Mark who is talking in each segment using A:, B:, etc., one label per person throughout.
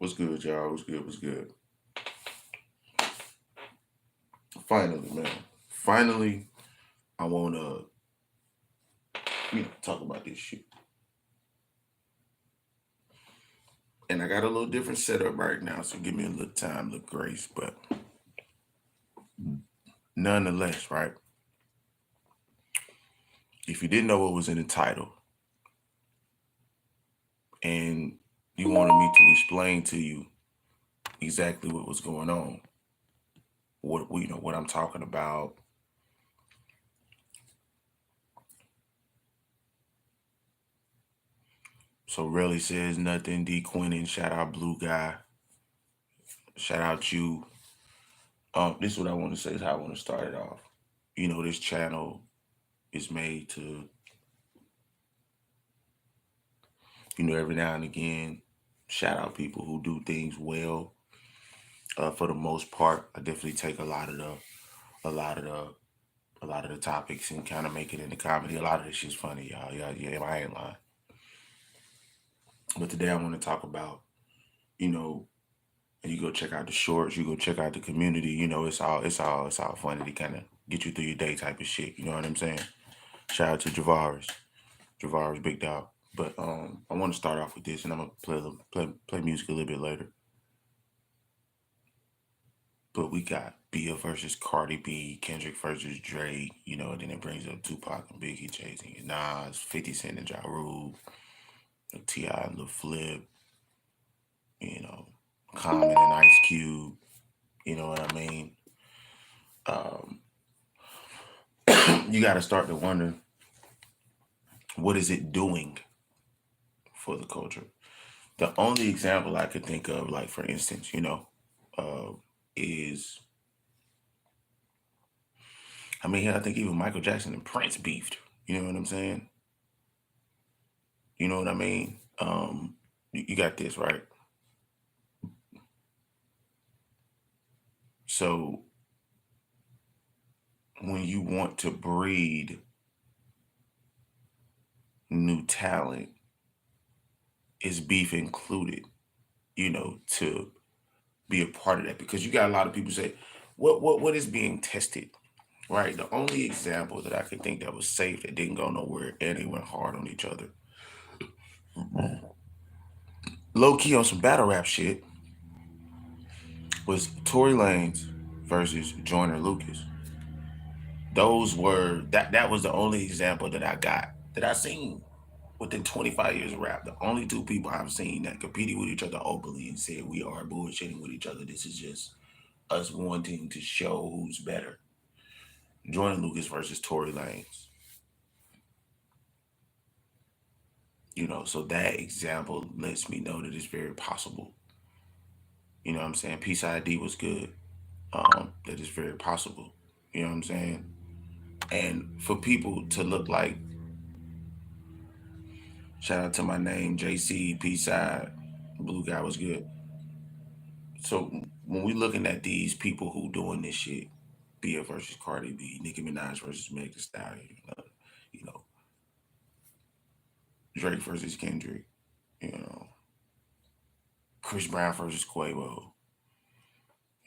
A: What's good, y'all? What's good? What's good? Finally, man. Finally, I wanna talk about this shit. And I got a little different setup right now, so give me a little time, a little grace. But nonetheless, right? If you didn't know what was in the title, and you wanted me to explain to you exactly what was going on, what I'm talking about. So really says nothing. D Quinnan, shout out Blue Guy, shout out you. This is what I want to say. Is how I want to start it off. This channel is made to, every now and again, shout out people who do things well. For the most part, I definitely take a lot of the, a lot of the topics and kind of make it into comedy. A lot of this shit's funny, y'all. Yeah, I ain't lying. But today I want to talk about, you know, and you go check out the shorts, you go check out the community. It's all funny to kind of get you through your day type of shit. You know what I'm saying? Shout out to Javaris, big dog. But I want to start off with this, and I'm gonna play music a little bit later. But we got Bia versus Cardi B, Kendrick versus Drake, and then it brings up Tupac and Biggie, Jayz and Nas, 50 Cent and Ja Rule, T.I. and Lil Flip, you know, Common and Ice Cube, you know what I mean? Um, you got to start to wonder, what is it doing for the culture? The only example I could think of, like for instance, uh, is, I think even Michael Jackson and Prince beefed. You know what I'm saying? You know what I mean? You got this right. So when you want to breed new talent, is beef included? To be a part of that, because you got a lot of people say, what is being tested, right? The only example that I could think that was safe, that didn't go nowhere, and they went hard on each other, low key on some battle rap shit, was Tory Lanez versus Joyner Lucas. That was the only example that I got, that I seen within 25 years of rap. The only two people I've seen that competed with each other openly and said we are bullshitting with each other. This is just us wanting to show who's better. Jordan Lucas versus Tory Lanez. So that example lets me know that it's very possible. You know what I'm saying? Peace ID was good. That is very possible. You know what I'm saying? And for people to look like, shout out to my name, JC, Peace Side, Blue Guy was good. So when we looking at these people who doing this shit, Bia versus Cardi B, Nicki Minaj versus Meg Thee Stallion, you know, Drake versus Kendrick, you know, Chris Brown versus Quavo,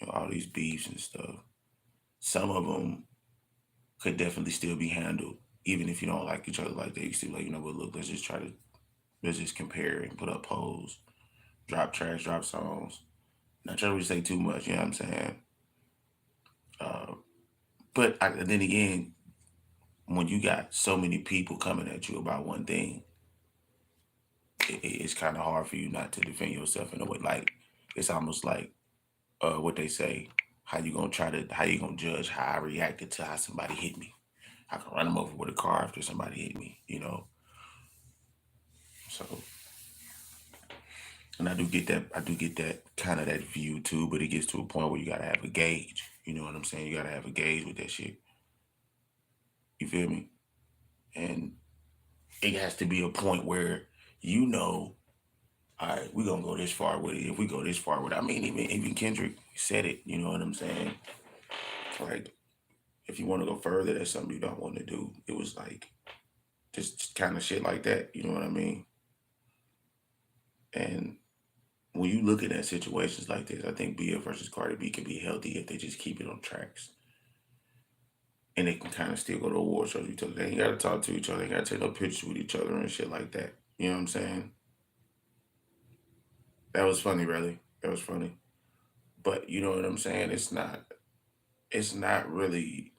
A: all these beefs and stuff. Some of them could definitely still be handled, even if you don't like each other like that. You still like, but look, let's just compare and put up polls, drop tracks, drop songs. Not trying to say too much, you know what I'm saying? Uh, then again, when you got so many people coming at you about one thing, it's kind of hard for you not to defend yourself in a way. Like, it's almost like what they say, how you gonna judge how I reacted to how somebody hit me. I can run them over with a car after somebody hit me. So, and I do get that kind of that view too, but it gets to a point where you gotta have a gauge. You know what I'm saying? You gotta have a gauge with that shit. You feel me? And it has to be a point where, all right, we're gonna go this far with it. If we go this far with it, even Kendrick said it, you know what I'm saying? Like, if you want to go further, that's something you don't want to do. It was like just kind of shit like that, you know what I mean? And when you look at situations like this, I think Bia versus Cardi B can be healthy if they just keep it on tracks. And they can kind of still go to award shows with each other. They ain't got to talk to each other. They ain't got to take no pictures with each other and shit like that. You know what I'm saying? That was funny, really. That was funny. But you know what I'm saying? It's not really,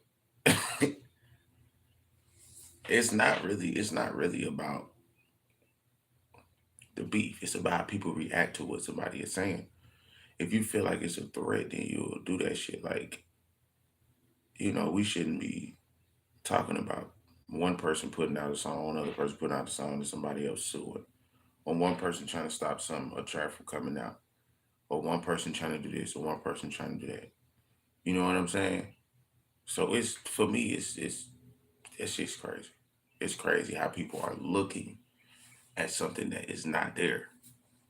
A: it's not really about the beef. It's about how people react to what somebody is saying. If you feel like it's a threat, then you'll do that shit. Like, we shouldn't be talking about one person putting out a song, another person putting out a song, and somebody else suing. Or one person trying to stop a track from coming out. Or one person trying to do this, or one person trying to do that. You know what I'm saying? So it's for me, it's just crazy. It's crazy how people are looking at something that is not there.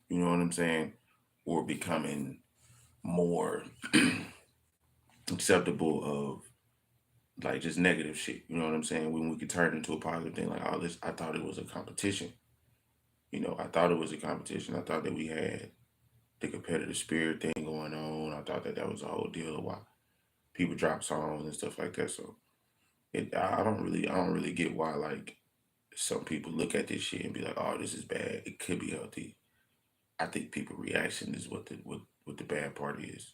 A: You know what I'm saying? Or becoming more acceptable of like just negative shit. You know what I'm saying? When we could turn it into a positive thing, like, oh, this, I thought it was a competition. I thought it was a competition. I thought that we had the competitive spirit thing going on. I thought that was a whole deal of why people drop songs and stuff like that. So I don't really get why like some people look at this shit and be like, oh, this is bad. It could be healthy. I think people reaction is what the bad part is.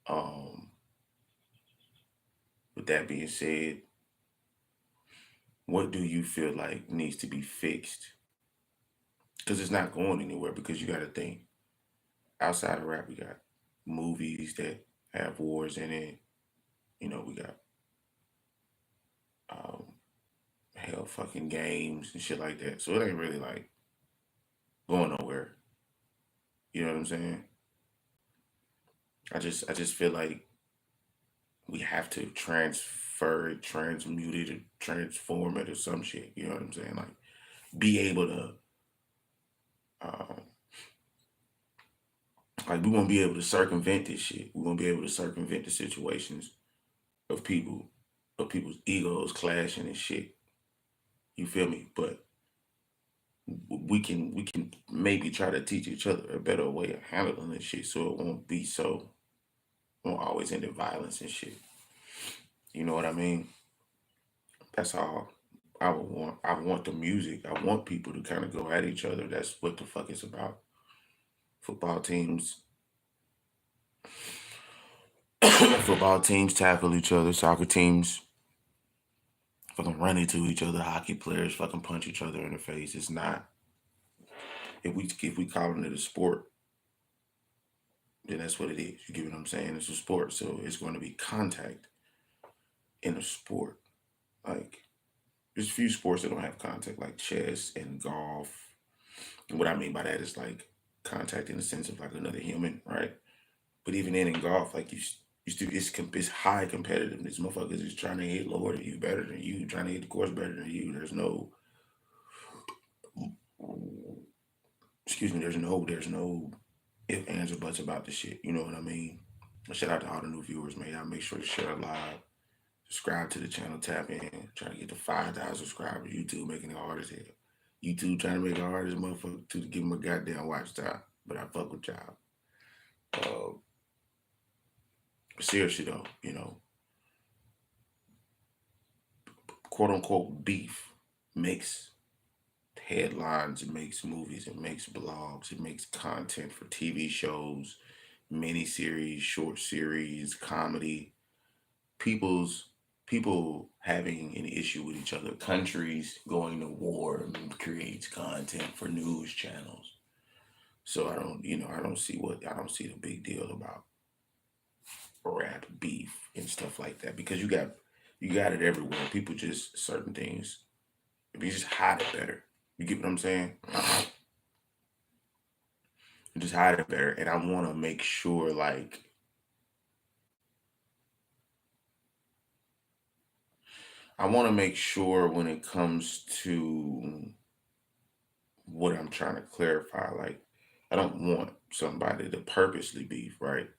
A: Um, with that being said, what do you feel like needs to be fixed? Because it's not going anywhere. Because you got to think outside of rap, we got movies that have wars in it. We got um, hell fucking games and shit like that. So it ain't really like going nowhere. You know what I'm saying? I just feel like we have to transfer it, transmute it, or transform it or some shit. You know what I'm saying? Like be able to, um, like we won't be able to circumvent this shit. We won't be able to circumvent the situations of people's egos clashing and shit. You feel me? But we can maybe try to teach each other a better way of handling this shit, so it won't be so won't always end in violence and shit. You know what I mean? That's all I would want. I want the music. I want people to kind of go at each other. That's what the fuck it's about. Football teams, football teams tackle each other. Soccer teams fucking run into each other. Hockey players fucking punch each other in the face. It's not. If we calling it a sport, then that's what it is. You get what I'm saying? It's a sport, so it's going to be contact in a sport. Like there's a few sports that don't have contact, like chess and golf. And what I mean by that is like contact in the sense of like another human, right? But even then in golf, like you still it's high competitiveness. Motherfuckers is trying to hit lower than you, better than you, trying to hit the course better than you. There's no, excuse me. There's no if ands or buts about the shit. You know what I mean? Shout out to all the new viewers, man. Y'all make sure to share live, subscribe to the channel, tap in, trying to get to 5,000 subscribers. YouTube making it hard as hell. YouTube trying to make it hard as a motherfucker to give them a goddamn watch time. But I fuck with y'all. Uh, seriously though, quote unquote beef makes headlines, it makes movies, it makes blogs, it makes content for TV shows, mini series, short series, comedy. People's people having an issue with each other, countries going to war creates content for news channels. So I don't see the big deal about rap beef and stuff like that because you got it everywhere. People just certain things. If you just hide it better, you get what I'm saying? You just hide it better, and I want to make sure, like, I want to make sure when it comes to what I'm trying to clarify, like, I don't want somebody to purposely beef, right?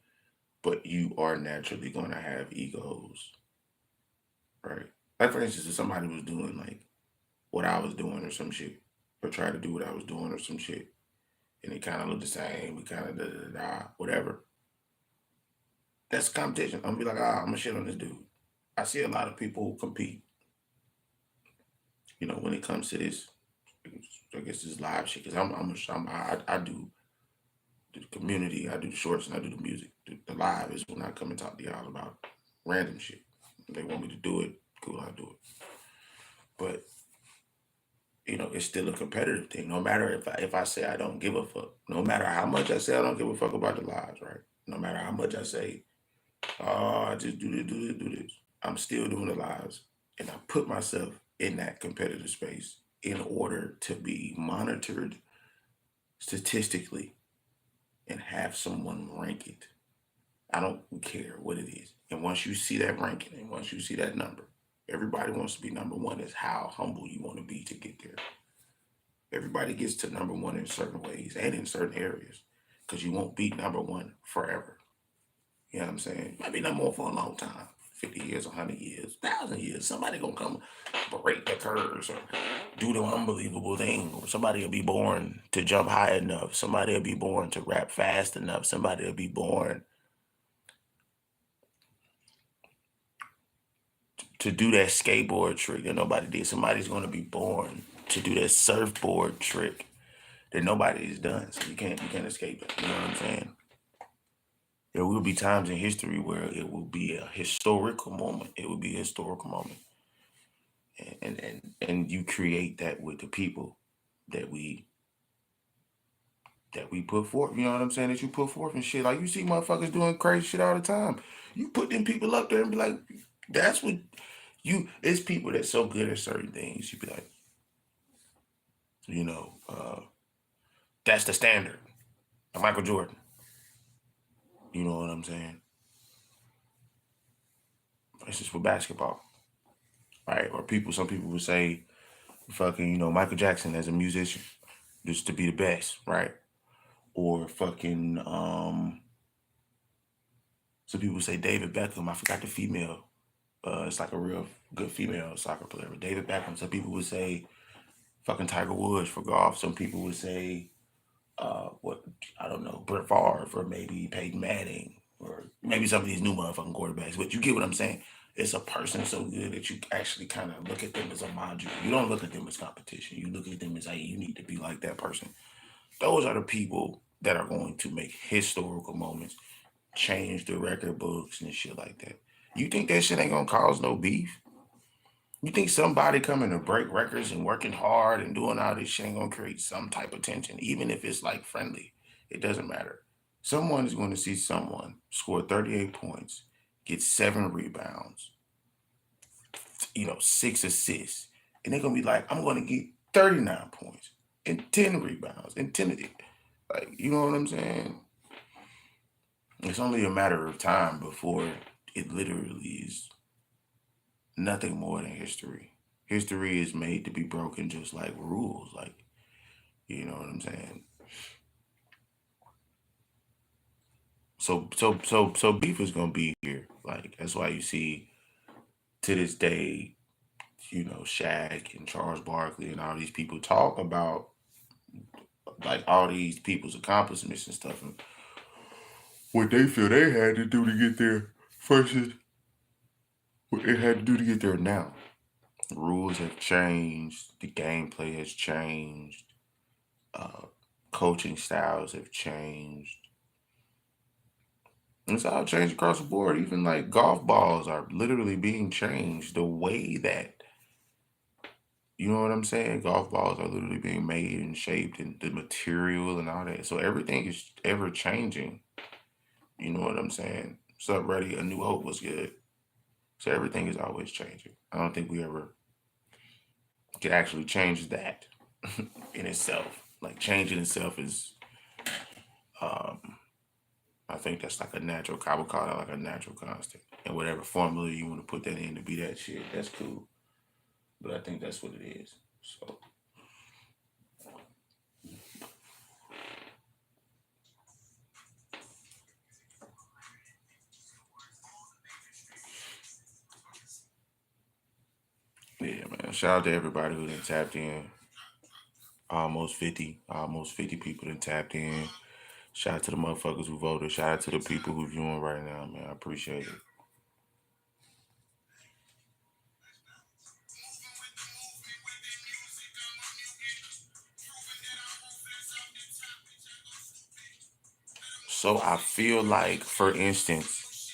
A: But you are naturally going to have egos, right? Like, for instance, if somebody was doing like what I was doing or some shit, or tried to do what I was doing or some shit, and it kind of look the same. We kind of whatever. That's competition. I'm gonna be like, I'm gonna shit on this dude. I see a lot of people compete. When it comes to this, I guess this live shit. Cause I do the community. I do the shorts and I do the music. The live is when I come and talk to y'all about random shit. If they want me to do it, cool, I'll do it. But it's still a competitive thing. No matter if I say I don't give a fuck. No matter how much I say I don't give a fuck about the lives, right? No matter how much I say, I just do this, do this, do this. I'm still doing the lives, and I put myself in that competitive space in order to be monitored statistically and have someone rank it. I don't care what it is. And once you see that ranking and once you see that number, everybody wants to be number one. Is how humble you want to be to get there. Everybody gets to number one in certain ways and in certain areas because you won't be number one forever. You know what I'm saying? You might be number one for a long time, 50 years, 100 years, 1,000 years. Somebody gonna come break the curves or do the unbelievable thing. Or somebody will be born to jump high enough. Somebody will be born to rap fast enough. Somebody will be born to do that skateboard trick that nobody did. Somebody's gonna be born to do that surfboard trick that nobody's done. So you can't escape it. You know what I'm saying? There will be times in history where it will be a historical moment. It will be a historical moment. And you create that with the people that we put forth. You know what I'm saying? That you put forth and shit. Like you see motherfuckers doing crazy shit all the time. You put them people up there and be like, that's what it's people that's so good at certain things. You be like, that's the standard. Michael Jordan. You know what I'm saying? It's just for basketball. Right? Or some people would say, fucking, Michael Jackson as a musician, just to be the best, right? Or fucking, some people say David Beckham. I forgot the female. It's like a real good female soccer player. But David Beckham. Some people would say fucking Tiger Woods for golf. Some people would say, what I don't know, Brett Favre or maybe Peyton Manning or maybe some of these new motherfucking quarterbacks. But you get what I'm saying? It's a person so good that you actually kind of look at them as a module. You don't look at them as competition. You look at them as, hey, you need to be like that person. Those are the people that are going to make historical moments, change the record books and shit like that. You think that shit ain't gonna cause no beef? You think somebody coming to break records and working hard and doing all this shit ain't gonna create some type of tension, even if it's like friendly? It doesn't matter. Someone is going to see someone score 38 points, get 7 rebounds, 6 assists, and they're gonna be like, I'm gonna get 39 points and 10 rebounds and 10. Like, you know what I'm saying? It's only a matter of time before it literally is nothing more than history. History is made to be broken just like rules. Like, you know what I'm saying? So beef is gonna be here. Like, that's why you see to this day, Shaq and Charles Barkley and all these people talk about like all these people's accomplishments and stuff and what they feel they had to do to get there versus what they had to do to get there now. Rules have changed, the gameplay has changed, uh, coaching styles have changed. It's all changed across the board. Even like golf balls are literally being changed. The way that, you know what I'm saying? Golf balls are literally being made and shaped and the material and all that. So everything is ever changing. You know what I'm saying? What's up, Ready? A New Hope was good. So everything is always changing. I don't think we ever can actually change that in itself. Like changing itself is, um, I think that's like a natural, I would call it like a natural constant. And whatever formula you want to put that in to be that shit, that's cool. But I think that's what it is. So yeah, man. Shout out to everybody who done tapped in. Almost 50 people that tapped in. Shout out to the motherfuckers who voted. Shout out to the people who viewing right now, man. I appreciate it. So I feel like, for instance,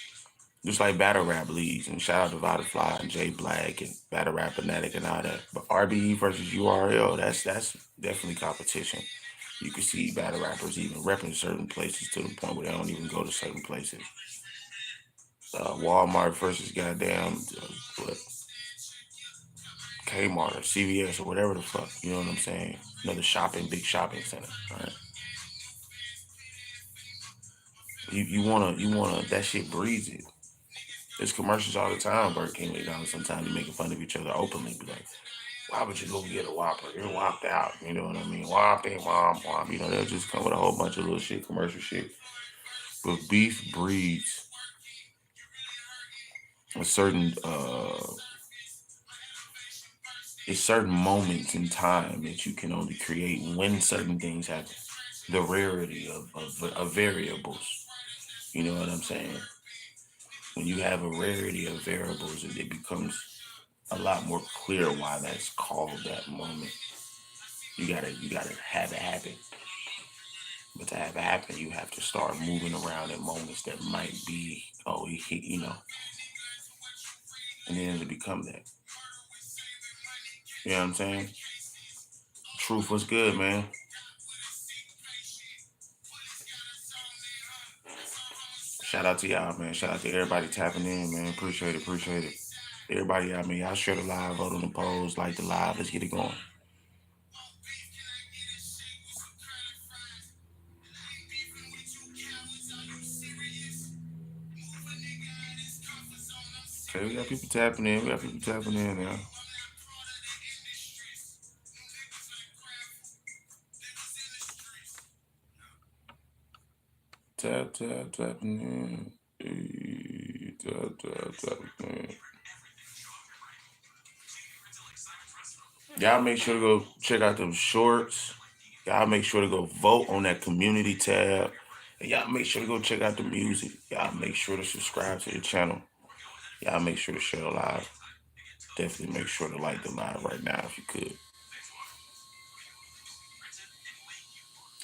A: just like battle rap leagues, and shout out to Vodafly and Jay Black and Battle Rap Fanatic and all that. But RBE versus URL, that's definitely competition. You can see battle rappers even repping certain places to the point where they don't even go to certain places. Walmart versus goddamn what, Kmart or CVS or whatever the fuck. You know what I'm saying? Another big shopping center. Right? You wanna that shit breeds it. There's commercials all the time. Burger King, McDonald's. Sometimes you making fun of each other openly. Be like, why would you go get a Whopper? You're whopped out. You know what I mean? Whopping, whomp. You know, they'll just come with a whole bunch of little shit, commercial shit. But beef breeds a certain it's certain moments in time that you can only create when certain things happen. The rarity of variables. You know what I'm saying? When you have a rarity of variables, it becomes a lot more clear why that's called that moment. You gotta have it happen. But to have it happen, you have to start moving around in moments that might be, oh, and then to become that. You know what I'm saying? Truth was good, man. Shout out to y'all, man. Shout out to everybody tapping in, man. Appreciate it, appreciate it. Everybody out, man. Y'all share the live, vote on the polls, like the live. Let's get it going. Okay, we got people tapping in. We got people tapping in now. Tapping in. Hey, tapping in. Y'all make sure to go check out them shorts. Y'all make sure to go vote on that community tab. And y'all make sure to go check out the music. Y'all make sure to subscribe to the channel. Y'all make sure to share the live. Definitely make sure to like the live right now if you could.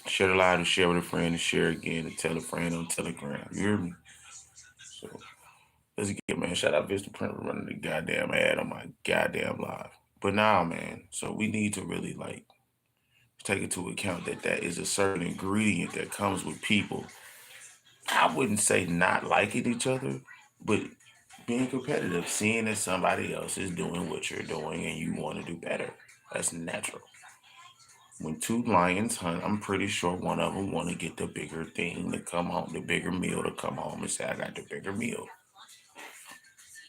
A: Share the live and share with a friend and share again and tell a friend on Telegram. You hear me? So let's get, man. Shout out Vista Print for running the goddamn ad on my goddamn live. But now, man, so we need to really like take into account that that is a certain ingredient that comes with people. I wouldn't say not liking each other, but being competitive, seeing that somebody else is doing what you're doing and you want to do better. That's natural. When two lions hunt, I'm pretty sure one of them want to get the bigger thing to come home, the bigger meal to come home and say, I got the bigger meal.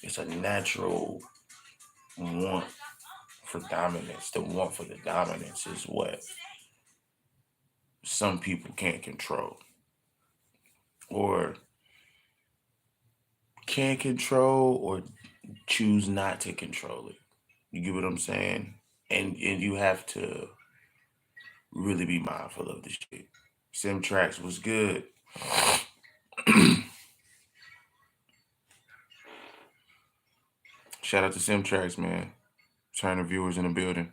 A: It's a natural want for dominance. The want for the dominance is what some people can't control or can't control or choose not to control it. You get what I'm saying? And you have to really be mindful of this shit. Sim Tracks was good. Shout out to Sim Tracks, man. Turner viewers in the building.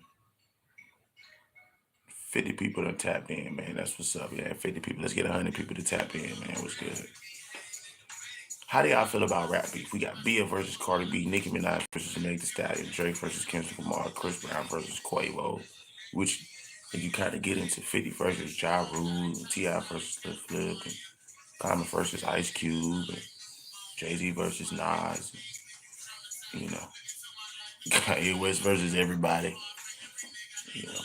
A: 50 people that tapped in, man. That's what's up. Yeah, 50 people. Let's get 100 people to tap in, man. What's good? How do y'all feel about rap beef? We got Bia versus Cardi B, Nicki Minaj versus Meg Thee Stallion, Drake versus Kendrick Lamar, Chris Brown versus Quavo, which and you kind of get into 50 versus Ja Rule, and T.I. versus Lil Flip, and Common versus Ice Cube, and Jayz versus Nas, and, you know, Kanye West versus everybody. You know,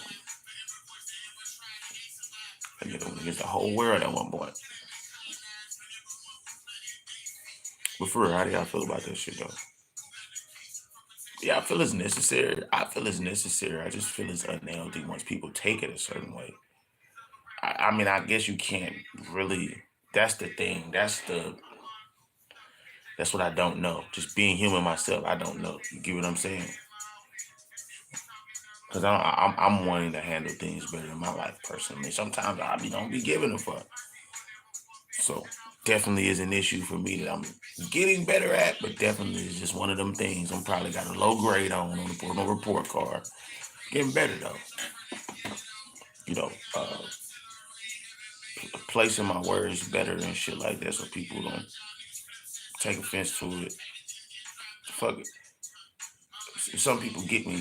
A: and against the whole world at one point. But for real, how do y'all feel about that shit though? Yeah, I feel it's necessary. I feel it's necessary. I just feel it's unhealthy once people take it a certain way. I mean, I guess you can't really. That's the thing. That's what I don't know. Just being human myself, I don't know. You get what I'm saying? Because I'm wanting to handle things better in my life personally. Sometimes don't be giving a fuck. So definitely is an issue for me that I'm getting better at, but definitely is just one of them things. I'm probably got a low grade on the report card. Getting better though. You know, placing my words better and shit like that, so people don't take offense to it. Fuck it. Some people get me,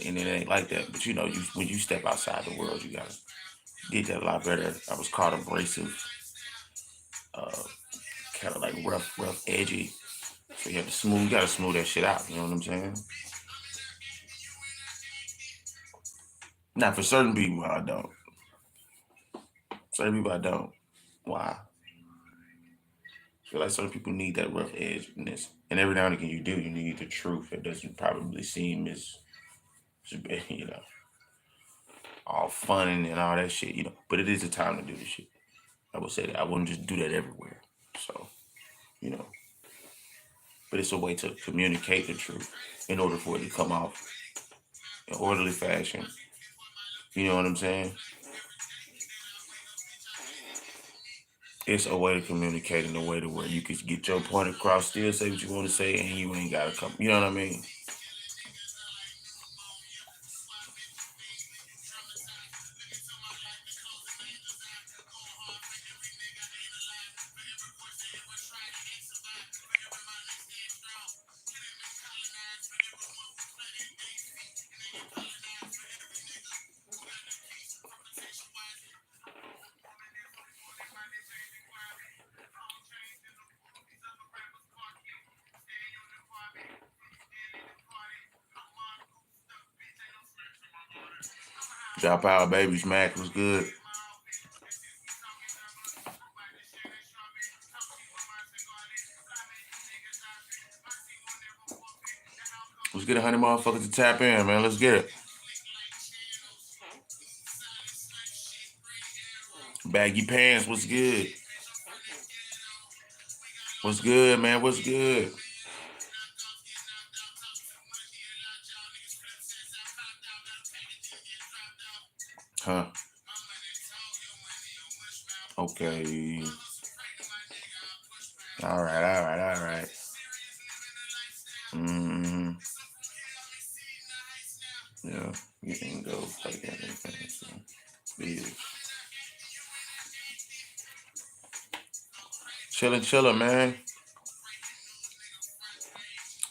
A: and it ain't like that. But when you step outside the world, you gotta get that a lot better. I was called abrasive, uh, kind of like rough, edgy. So you gotta smooth that shit out. You know what I'm saying? Now, for certain people, I don't. Certain people, I don't. Why? I feel like certain people need that rough edginess, and every now and again, you need the truth. It doesn't probably seem as, you know, all fun and all that shit. But it is a time to do this shit. I would say that I wouldn't just do that everywhere. So, you know, but it's a way to communicate the truth in order for it to come off in orderly fashion. You know what I'm saying? It's a way to communicate in a way to where you could get your point across, still say what you want to say, and you ain't gotta come. You know what I mean? Drop out, baby. Smack was good. Let's get 100 motherfuckers to tap in, man. Let's get it. Baggy pants, what's good? What's good, man? What's good? Huh? Okay. All right. Mm, yeah, you can go like anything. So, yeah. Chilling, man.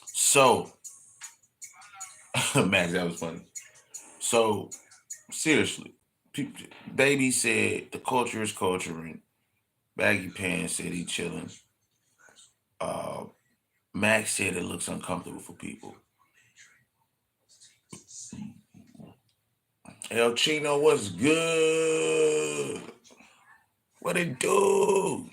A: So, Max, that was funny. So, seriously, people, Baby said the culture is culturing. Baggy Pants said he chilling. Uh, Max said it looks uncomfortable for people. El Chino, what's good? What it do?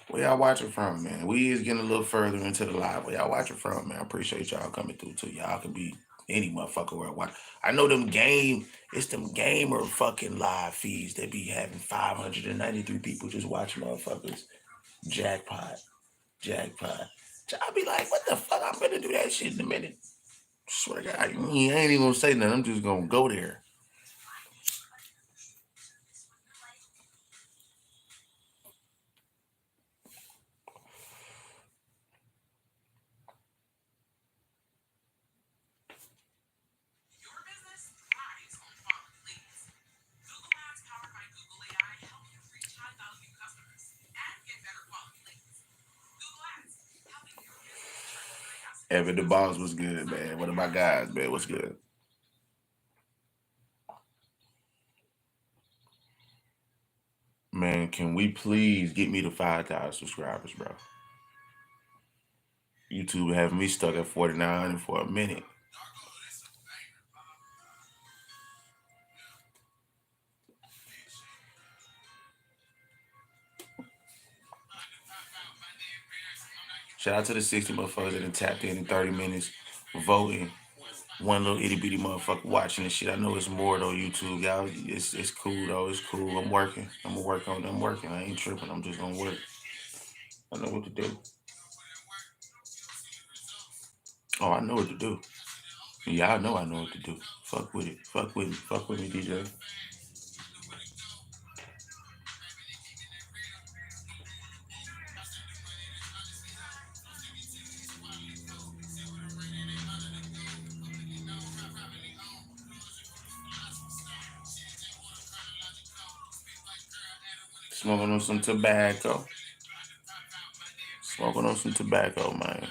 A: Where y'all watching from, man? We is getting a little further into the live. Where y'all watching from, man? I appreciate y'all coming through too. Y'all can be any motherfucker where I watch. I know it's them gamer fucking live feeds that be having 593 people just watching motherfuckers. Jackpot. I'll be like, what the fuck? I'm gonna do that shit in a minute. Swear to God, I ain't even gonna say nothing. I'm just gonna go there. Evan the Boss was good, man. One of my guys, man. What's good? Man, can we please get me to 5,000 subscribers, bro? YouTube having me stuck at 49 for a minute. Shout out to the 60 motherfuckers that done tapped in 30 minutes voting. One little itty bitty motherfucker watching this shit. I know it's more though, YouTube, y'all. It's cool though. It's cool. I'm working. I'm gonna work on it. I'm working. I ain't tripping. I'm just gonna work. I know what to do. Oh, I know what to do. Y'all know I know what to do. Fuck with it. Fuck with me. Fuck with me, DJ. Smoking on some tobacco. Smoking on some tobacco, man.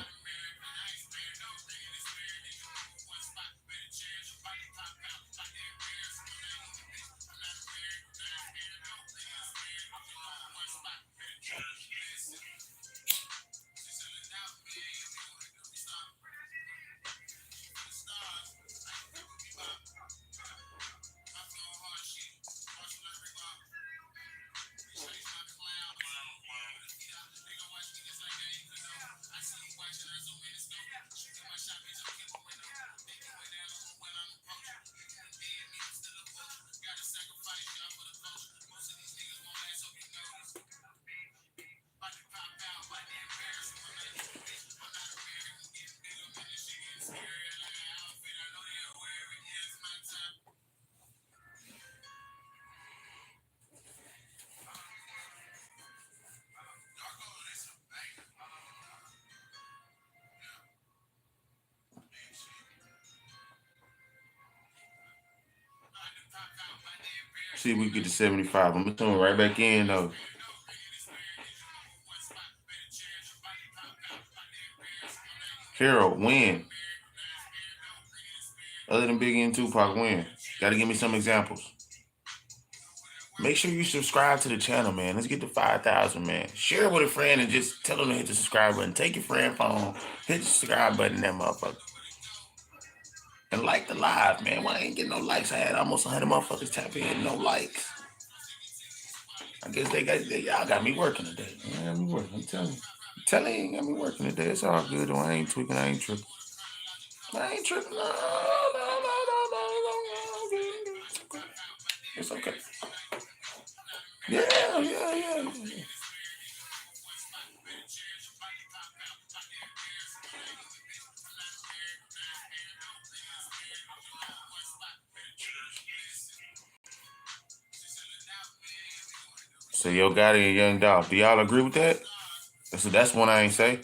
A: See if we get to 75. I'm gonna tune right back in though. Harold, win. Other than Biggie and Tupac, win. Gotta give me some examples. Make sure you subscribe to the channel, man. Let's get to 5,000, man. Share it with a friend and just tell them to hit the subscribe button. Take your friend phone, hit the subscribe button, that motherfucker. And like the live, man. Why I ain't getting no likes? I had almost 100 motherfuckers tap in, no likes. I guess y'all got me working today. Man, got me working. I'm telling you. You got me working today. It's all good though. I ain't tweaking. I ain't tripping. I ain't tripping. No. It's okay. Yeah. So Yo Gotti and Young Dolph. Do y'all agree with that? So that's one I ain't say.